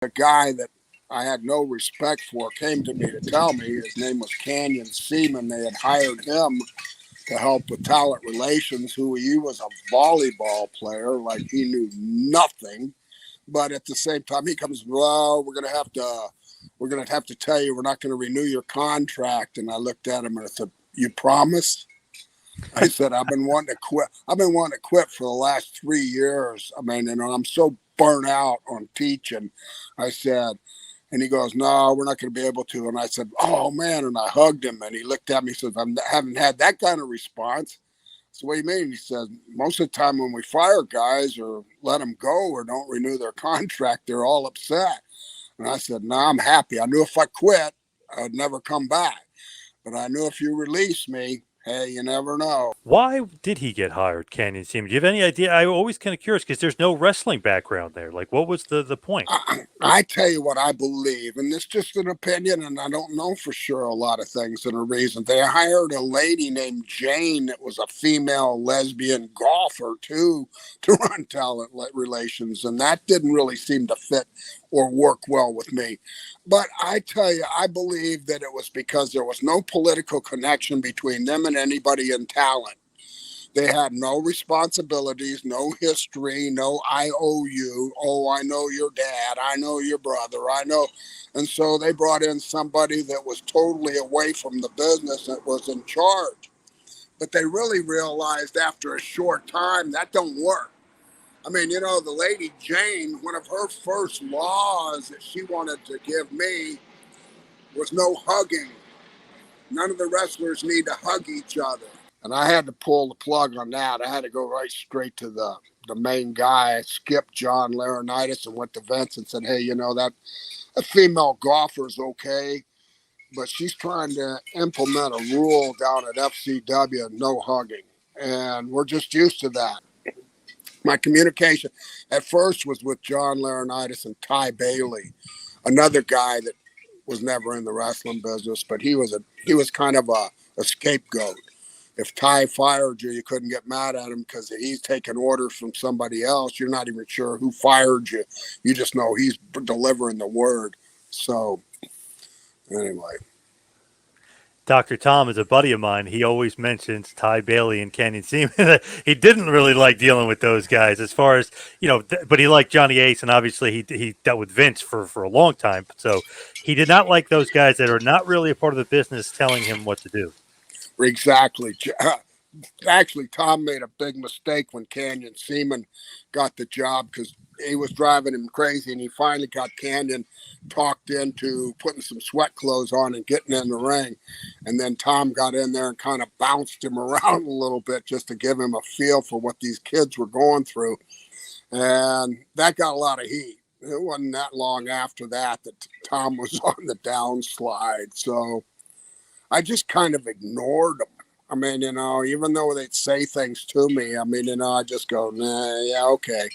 A guy that I had no respect for came to me to tell me his name was Canyon Seaman. They had hired him to help with talent relations, who he was a volleyball player, like he knew nothing. But at the same time, he comes, well, we're gonna have to tell you we're not going to renew your contract. And I looked at him and I said, you promise? I said, I've been wanting to quit. I've been wanting to quit for the last 3 years. I mean, I'm so burnt out on teaching. I said, and he goes, no, we're not going to be able to. And I said, oh man. And I hugged him and he looked at me and said, I haven't had that kind of response. So what do you mean? He said, most of the time when we fire guys or let them go or don't renew their contract, they're all upset. And I said, no, I'm happy. I knew if I quit, I'd never come back. But I knew if you release me, hey, you never know. Why did he get hired, Canyon Seaman? Do you have any idea? I'm always kind of curious because there's no wrestling background there. Like, what was the point? I tell you what I believe, and it's just an opinion, and I don't know for sure a lot of things and a reason. They hired a lady named Jane that was a female lesbian golfer too to run talent relations, and that didn't really seem to fit or work well with me. But I tell you, I believe that it was because there was no political connection between them and anybody in talent. They had no responsibilities, no history, no I owe you. Oh, I know your dad. I know your brother. I know. And so they brought in somebody that was totally away from the business that was in charge. But they really realized after a short time that don't work. I mean, the lady Jane, one of her first laws that she wanted to give me was no hugging. None of the wrestlers need to hug each other. And I had to pull the plug on that. I had to go right straight to the main guy. I skipped John Laurinaitis and went to Vince and said, hey, that female golfer's okay, but she's trying to implement a rule down at FCW, no hugging. And we're just used to that. My communication at first was with John Laurinaitis and Ty Bailey, another guy that was never in the wrestling business, but he was kind of a scapegoat. If Ty fired you, you couldn't get mad at him because he's taking orders from somebody else. You're not even sure who fired you. You just know he's delivering the word. So anyway. Dr. Tom is a buddy of mine. He always mentions Ty Bailey and Canyon Seaman. He didn't really like dealing with those guys as far as, but he liked Johnny Ace, and obviously he dealt with Vince for a long time. So he did not like those guys that are not really a part of the business telling him what to do. Exactly. Actually, Tom made a big mistake when Canyon Seaman got the job because he was driving him crazy, and he finally got Canyon talked into putting some sweat clothes on and getting in the ring. And then Tom got in there and kind of bounced him around a little bit just to give him a feel for what these kids were going through. And that got a lot of heat. It wasn't that long after that Tom was on the downslide. So I just kind of ignored them. I mean, even though they'd say things to me, I mean, I just go, nah, yeah, okay.